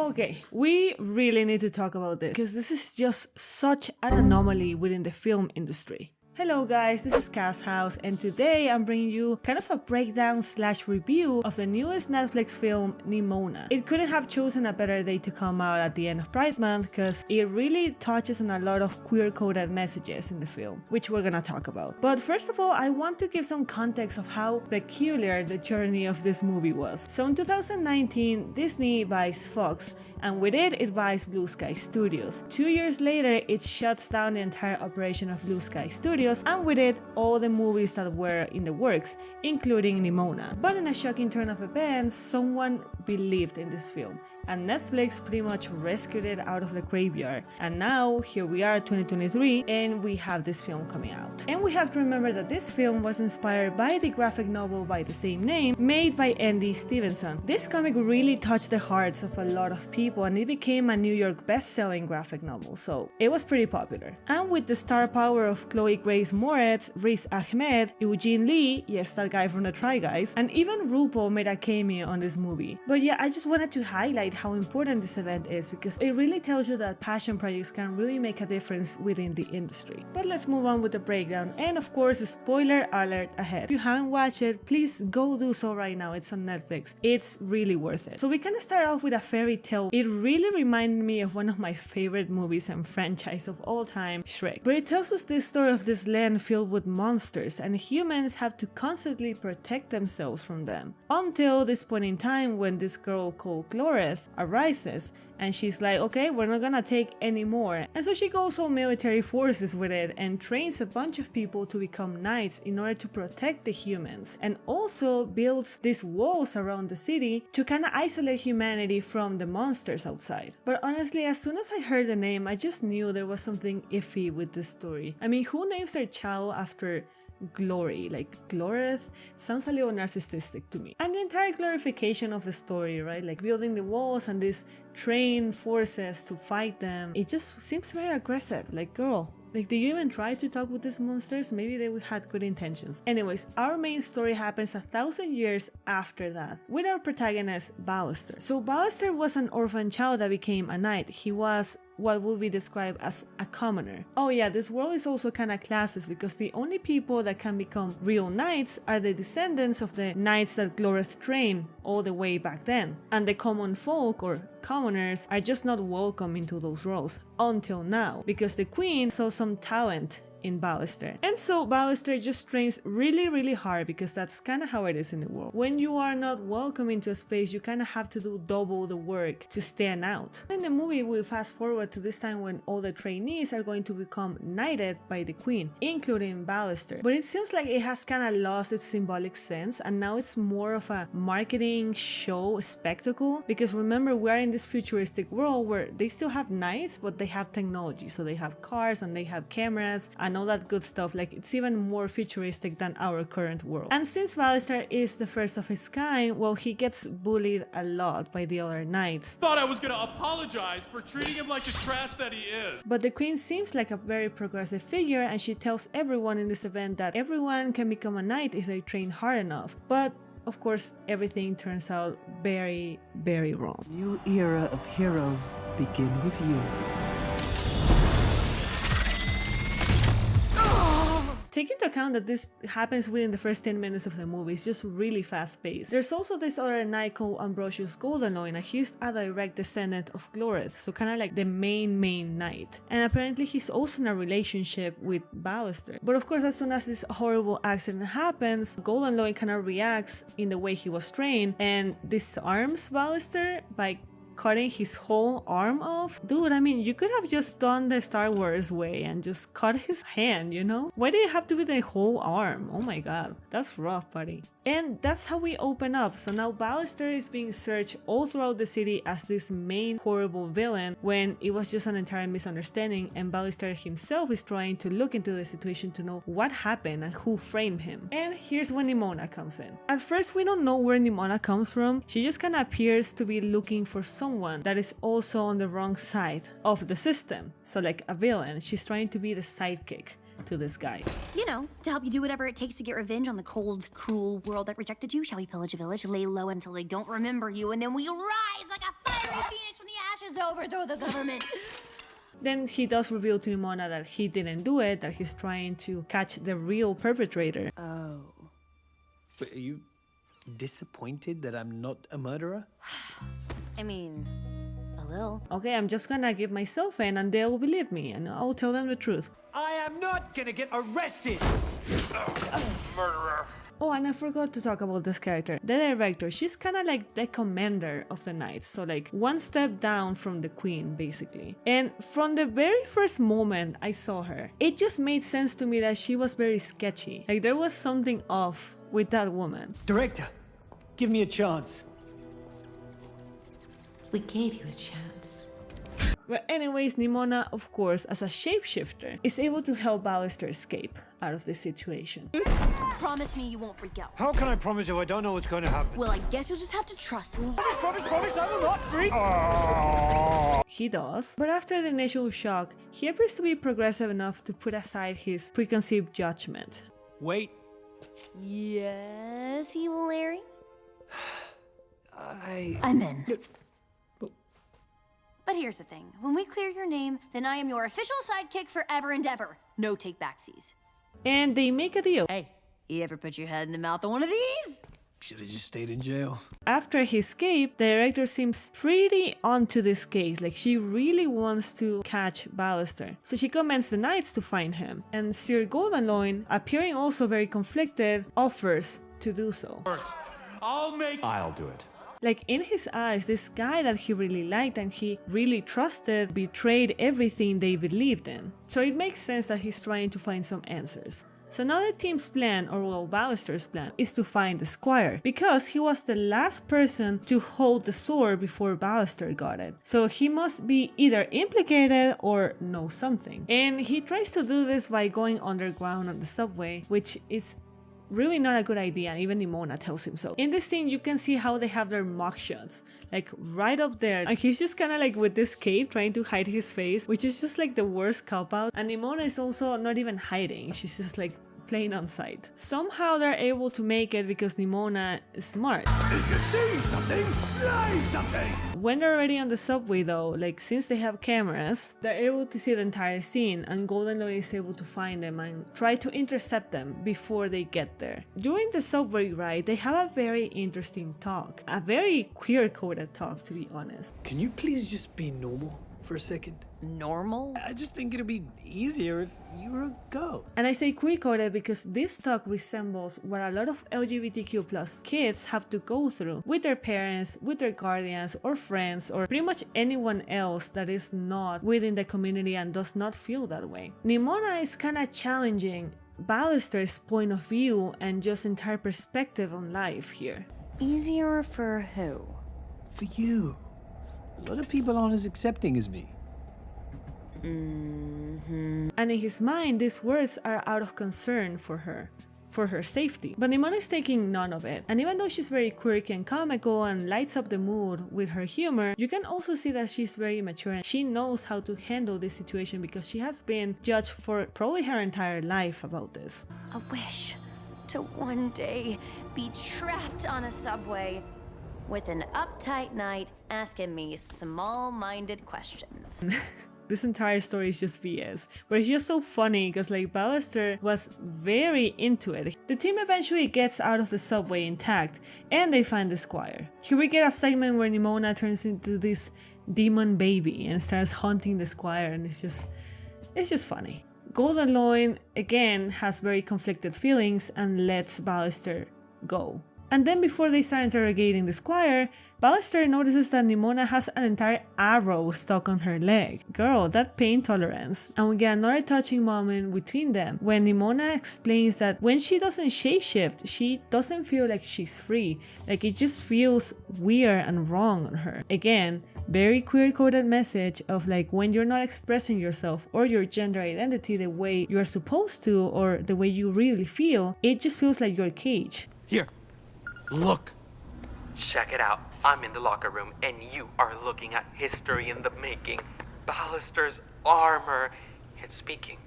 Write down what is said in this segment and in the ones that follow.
Okay, we really need to talk about this because this is just such an anomaly within the film industry. Hello guys, this is Cass House and today I'm bringing you kind of a breakdown / review of the newest Netflix film Nimona. It couldn't have chosen a better day to come out at the end of Pride Month because it really touches on a lot of queer-coded messages in the film, which we're gonna talk about. But first of all, I want to give some context of how peculiar the journey of this movie was. So in 2019, Disney buys Fox, and with it buys Blue Sky Studios. 2 years later, it shuts down the entire operation of Blue Sky Studios, and with it all the movies that were in the works, including Nimona. But in a shocking turn of events, someone believed in this film, and Netflix pretty much rescued it out of the graveyard. And now here we are 2023 and we have this film coming out. And we have to remember that this film was inspired by the graphic novel by the same name made by Andy Stevenson. This comic really touched the hearts of a lot of people and it became a New York best-selling graphic novel, so it was pretty popular. And with the star power of Chloe Grace Moretz, Riz Ahmed, Eugene Lee, yes, that guy from the Try Guys, and even RuPaul made a cameo on this movie. But yeah, I just wanted to highlight how important this event is because it really tells you that passion projects can really make a difference within the industry. But let's move on with the breakdown, and of course, spoiler alert ahead. If you haven't watched it, please go do so right now. It's on Netflix. It's really worth it. So we can start off with a fairy tale. It really reminded me of one of my favorite movies and franchise of all time, Shrek, where it tells us this story of this land filled with monsters and humans have to constantly protect themselves from them until this point in time when this girl called Gloreth arises and she's like, okay, we're not gonna take any more. And so she goes all military forces with it and trains a bunch of people to become knights in order to protect the humans, and also builds these walls around the city to kind of isolate humanity from the monsters outside. But honestly, as soon as I heard the name, I just knew there was something iffy with this story. I mean, who names their child after glory? Like Gloreth sounds a little narcissistic to me. And the entire glorification of the story, right? Like building the walls and these trained forces to fight them, it just seems very aggressive. Like, girl, like, did you even try to talk with these monsters? Maybe they had good intentions. Anyways, our main story happens 1,000 years after that, with our protagonist, Ballister. So Ballister was an orphan child that became a knight. He was what would be described as a commoner. Oh yeah, this world is also kind of classist because the only people that can become real knights are the descendants of the knights that Gloreth trained all the way back then. And the common folk or commoners are just not welcome into those roles until now because the queen saw some talent in Ballister. And so Ballister just trains really hard because that's kind of how it is in the world. When you are not welcome into a space, you kind of have to do double the work to stand out. In the movie, we fast forward to this time when all the trainees are going to become knighted by the queen, including Ballister. But it seems like it has kind of lost its symbolic sense and now it's more of a marketing show spectacle, because remember, we are in this futuristic world where they still have knights but they have technology, so they have cars and they have cameras and all that good stuff. Like, it's even more futuristic than our current world. And since Ballister is the first of his kind, well, he gets bullied a lot by the other knights. Thought I was gonna apologize for treating him like the trash that he is. But the queen seems like a very progressive figure and she tells everyone in this event that everyone can become a knight if they train hard enough. But of course, everything turns out very wrong. New era of heroes begin with you. Take into account that this happens within the first 10 minutes of the movie, it's just really fast paced. There's also this other knight called Ambrosius Goldenloin, and he's a direct descendant of Gloreth, so kind of like the main knight. And apparently he's also in a relationship with Ballister. But of course, as soon as this horrible accident happens, Goldenloin kind of reacts in the way he was trained and disarms Ballister by cutting his whole arm off. Dude, I mean, you could have just done the Star Wars way and just cut his hand, you know? Why do you have to be the whole arm? Oh my god, that's rough, buddy. And that's how we open up. So now Ballister is being searched all throughout the city as this main horrible villain when it was just an entire misunderstanding, and Ballister himself is trying to look into the situation to know what happened and who framed him. And here's when Nimona comes in. At first, we don't know where Nimona comes from. She just kind of appears to be looking for someone that is also on the wrong side of the system. So like a villain, she's trying to be the sidekick to this guy. You know, to help you do whatever it takes to get revenge on the cold, cruel world that rejected you. Shall we pillage a village, lay low until they don't remember you, and then we rise like a fiery phoenix from the just overthrow the government. Then he does reveal to Nimona that he didn't do it, that he's trying to catch the real perpetrator. Oh. But are you disappointed that I'm not a murderer? I mean, a little. Okay, I'm just gonna give myself in and they'll believe me and I'll tell them the truth. I am not gonna get arrested! Murderer. Oh, and I forgot to talk about this character. The director, she's kind of like the commander of the knights, so like one step down from the queen, basically. And from the very first moment I saw her, it just made sense to me that she was very sketchy. Like there was something off with that woman. Director, give me a chance. We gave you a chance. But anyways, Nimona, of course, as a shapeshifter, is able to help Ballister escape out of this situation. Promise me you won't freak out. How can I promise if I don't know what's going to happen? Well, I guess you'll just have to trust me. Promise, I will not freak! He does, but after the initial shock, he appears to be progressive enough to put aside his preconceived judgment. Wait, Yes, evil Larry? I'm in. But here's the thing. When we clear your name, then I am your official sidekick forever and ever. No take-backsies. And they make a deal. Hey, you ever put your head in the mouth of one of these? should have just stayed in jail. After his escape, the director seems pretty onto this case, like she really wants to catch Ballister. So she commands the knights to find him, and Sir Goldenloin, appearing also very conflicted, offers to do so. I'll do it. Like in his eyes, this guy that he really liked and he really trusted betrayed everything they believed in. So it makes sense that he's trying to find some answers. So now the team's plan, or well, Ballister's plan, is to find the Squire, because he was the last person to hold the sword before Ballister got it. So he must be either implicated or know something. And he tries to do this by going underground on the subway, which is really not a good idea, and even Nimona tells him so. In this scene, you can see how they have their mock shots, like right up there, and he's just kind of like with this cape trying to hide his face, which is just like the worst cop out. And Nimona is also not even hiding, she's just like plain on sight. Somehow they're able to make it because Nimona is smart. If you see something, say something! When they're already on the subway though, like since they have cameras, they're able to see the entire scene, and Goldenloin is able to find them and try to intercept them before they get there. During the subway ride, they have a very interesting talk, a very queer-coded talk, to be honest. Can you please just be normal for a second? Normal? I just think it'd be easier if you were a girl. And I say queer-coded because this talk resembles what a lot of LGBTQ+ kids have to go through with their parents, with their guardians or friends, or pretty much anyone else that is not within the community and does not feel that way. Nimona is kinda challenging Ballister's point of view and just entire perspective on life here. Easier for who? For you. A lot of people aren't as accepting as me. And in his mind, these words are out of concern for her safety. But Nimona is taking none of it. And even though she's very quirky and comical and lights up the mood with her humor, you can also see that she's very mature and she knows how to handle this situation because she has been judged for probably her entire life about this. A wish to one day be trapped on a subway with an uptight knight asking me small-minded questions. This entire story is just BS, but it's just so funny because like Ballister was very into it. The team eventually gets out of the subway intact and they find the Squire. Here we get a segment where Nimona turns into this demon baby and starts hunting the Squire, and it's just funny. Goldenloin again has very conflicted feelings and lets Ballister go. And then before they start interrogating the Squire, Ballister notices that Nimona has an entire arrow stuck on her leg. Girl, that pain tolerance. And we get another touching moment between them when Nimona explains that when she doesn't shapeshift, she doesn't feel like she's free. Like it just feels weird and wrong on her. Again, very queer-coded message of like when you're not expressing yourself or your gender identity the way you're supposed to or the way you really feel, it just feels like you're caged. Here, look. Check it out. I'm in the locker room, and you are looking at history in the making. Ballister's armor. It's speaking.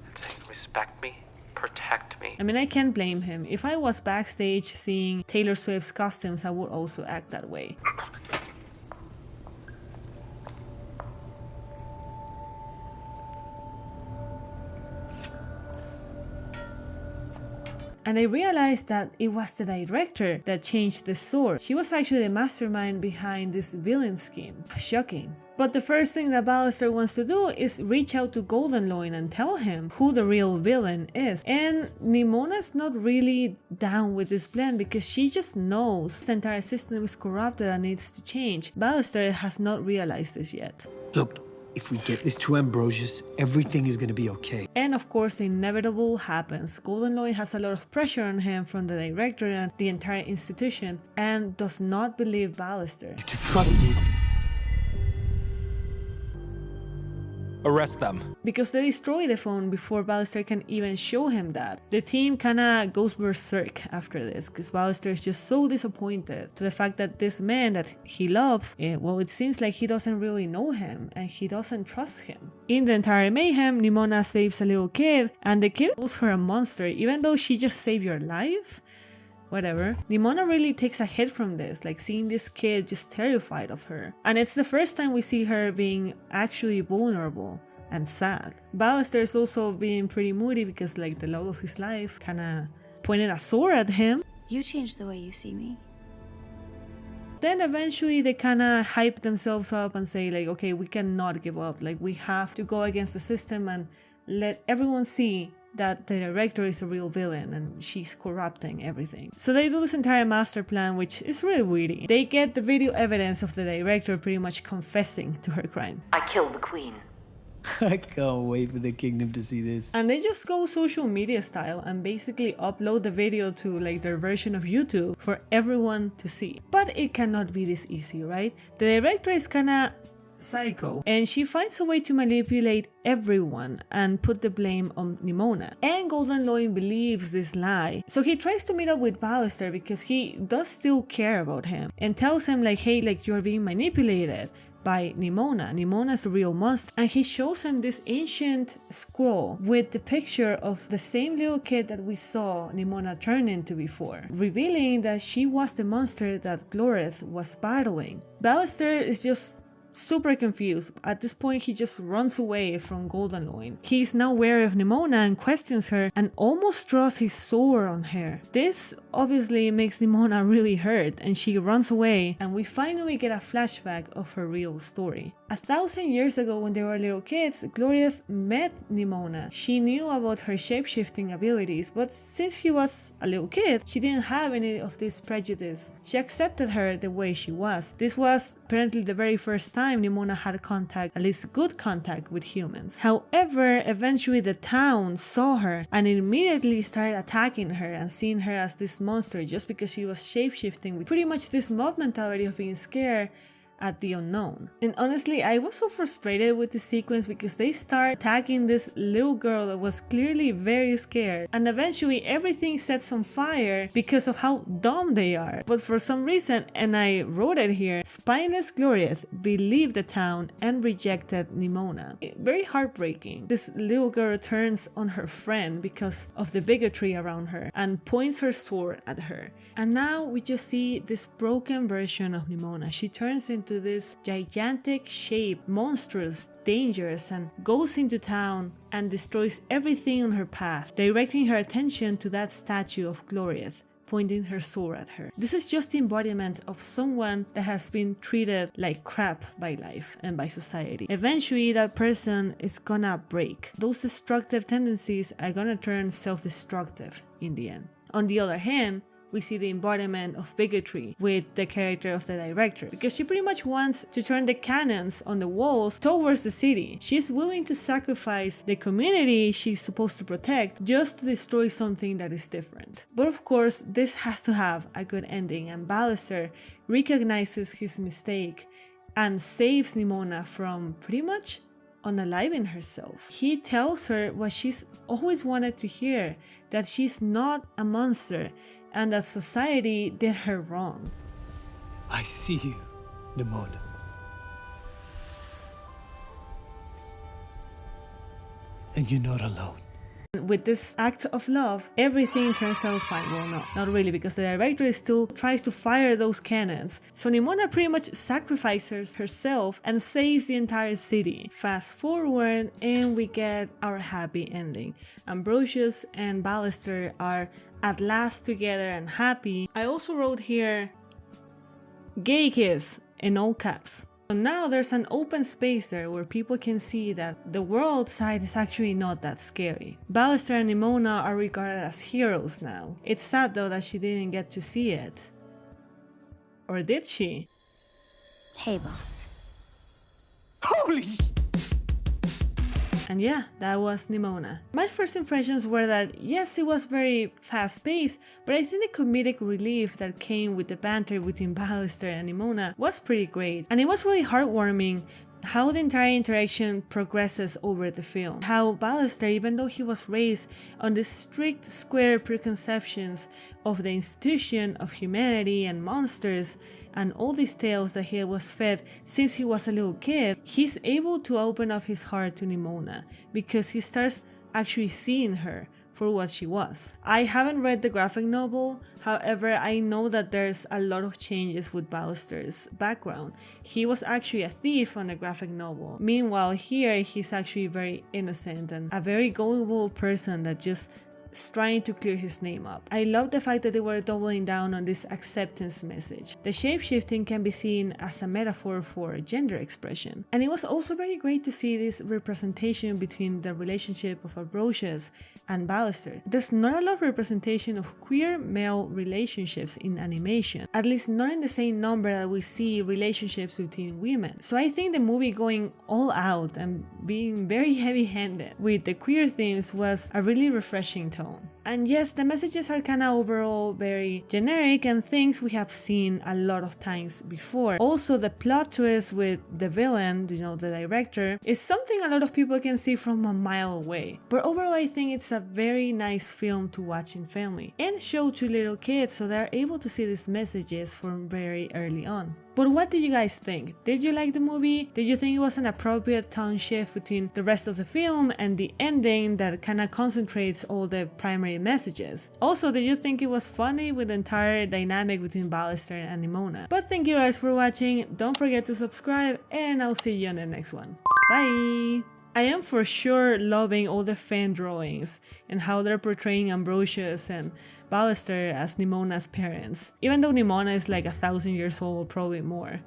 It's saying, respect me, protect me. I mean, I can't blame him. If I was backstage seeing Taylor Swift's costumes, I would also act that way. and I realized that it was the director that changed the sword. She was actually the mastermind behind this villain scheme. Shocking. But the first thing that Ballister wants to do is reach out to Goldenloin and tell him who the real villain is. And Nimona's not really down with this plan because she just knows the entire system is corrupted and needs to change. Ballister has not realized this yet. Look, if we get this to Ambrosius, everything is gonna be okay. And of course the inevitable happens. Goldenloin has a lot of pressure on him from the director and the entire institution and does not believe Ballister. To trust me. Arrest them. Because they destroy the phone before Ballister can even show him that. The team kinda goes berserk after this, because Ballister is just so disappointed to the fact that this man that he loves, well, it seems like he doesn't really know him and he doesn't trust him. In the entire mayhem, Nimona saves a little kid and the kid calls her a monster even though she just saved your life. Whatever. Nimona really takes a hit from this, like seeing this kid just terrified of her. And it's the first time we see her being actually vulnerable and sad. Ballister is also being pretty moody because like the love of his life kinda pointed a sword at him. You changed the way you see me. Then eventually they kinda hype themselves up and say like, okay, we cannot give up. Like we have to go against the system and let everyone see that the director is a real villain and she's corrupting everything. So they do this entire master plan, which is really weird. They get the video evidence of the director pretty much confessing to her crime. I killed the queen. I can't wait for the kingdom to see this. And they just go social media style and basically upload the video to like their version of YouTube for everyone to see. But it cannot be this easy, right? The director is kinda psycho and she finds a way to manipulate everyone and put the blame on Nimona. And Goldenloin believes this lie, so he tries to meet up with Ballister because he does still care about him and tells him like, hey, like you're being manipulated by Nimona. Nimona's a real monster, and he shows him this ancient scroll with the picture of the same little kid that we saw Nimona turn into before, revealing that she was the monster that Gloreth was battling. Ballister is just super confused. At this point he just runs away from Goldenloin. He's now wary of Nimona and questions her and almost draws his sword on her. This obviously makes Nimona really hurt and she runs away, and we finally get a flashback of her real story. 1,000 years ago when they were little kids, Gloreth met Nimona. She knew about her shape-shifting abilities, but since she was a little kid, she didn't have any of this prejudice. She accepted her the way she was. This was apparently the very first time Nimona had contact, at least good contact, with humans. However, eventually the town saw her and immediately started attacking her and seeing her as this monster just because she was shape-shifting with pretty much this mob mentality of being scared at the unknown. And honestly, I was so frustrated with the sequence because they start attacking this little girl that was clearly very scared, and eventually everything sets on fire because of how dumb they are. But for some reason, and I wrote it here, spineless Gloreth believed the town and rejected Nimona. Very heartbreaking. This little girl turns on her friend because of the bigotry around her and points her sword at her. And now we just see this broken version of Nimona. She turns into this gigantic shape, monstrous, dangerous, and goes into town and destroys everything on her path, directing her attention to that statue of Gloreth, pointing her sword at her. This is just the embodiment of someone that has been treated like crap by life and by society. Eventually that person is gonna break. Those destructive tendencies are gonna turn self-destructive in the end. On the other hand, we see the embodiment of bigotry with the character of the director, because she pretty much wants to turn the cannons on the walls towards the city. She's willing to sacrifice the community she's supposed to protect just to destroy something that is different. But of course, this has to have a good ending, and Ballister recognizes his mistake and saves Nimona from pretty much unaliving herself. He tells her what she's always wanted to hear, that she's not a monster and that society did her wrong. I see you, Nimona. And you're not alone. With this act of love, everything turns out fine. Well, no, not really, because the director still tries to fire those cannons. So Nimona pretty much sacrifices herself and saves the entire city. Fast forward and we get our happy ending. Ambrosius and Ballister are at last together and happy. I also wrote here, gay kiss in all caps. So now there's an open space there where people can see that the world outside is actually not that scary. Ballister and Nimona are regarded as heroes now. It's sad though that she didn't get to see it. Or did she? Hey, boss. Holy And yeah, that was Nimona. My first impressions were that yes, it was very fast-paced, but I think the comedic relief that came with the banter between Ballister and Nimona was pretty great. And it was really heartwarming how the entire interaction progresses over the film. How Ballister, even though he was raised on the strict square preconceptions of the institution of humanity and monsters and all these tales that he was fed since he was a little kid, he's able to open up his heart to Nimona because he starts actually seeing her for what she was. I haven't read the graphic novel, however I know that there's a lot of changes with Ballister's background. He was actually a thief on the graphic novel. Meanwhile here he's actually very innocent and a very gullible person that just is trying to clear his name up. I love the fact that they were doubling down on this acceptance message. The shapeshifting can be seen as a metaphor for gender expression. And it was also very great to see this representation between the relationship of Ambrosius and Ballister. There's not a lot of representation of queer male relationships in animation, at least not in the same number that we see relationships between women. So I think the movie going all out and being very heavy-handed with the queer themes was a really refreshing tone. And yes, the messages are kinda overall very generic and things we have seen a lot of times before. Also, the plot twist with the villain, you know, the director, is something a lot of people can see from a mile away. But overall, I think it's a very nice film to watch in family and show to little kids so they're able to see these messages from very early on. But what did you guys think? Did you like the movie? Did you think it was an appropriate tone shift between the rest of the film and the ending that kinda concentrates all the primary messages? Also, did you think it was funny with the entire dynamic between Ballister and Nimona? But thank you guys for watching, don't forget to subscribe, and I'll see you on the next one. Bye! I am for sure loving all the fan drawings and how they're portraying Ambrosius and Ballister as Nimona's parents, even though Nimona is like 1,000 years old or probably more.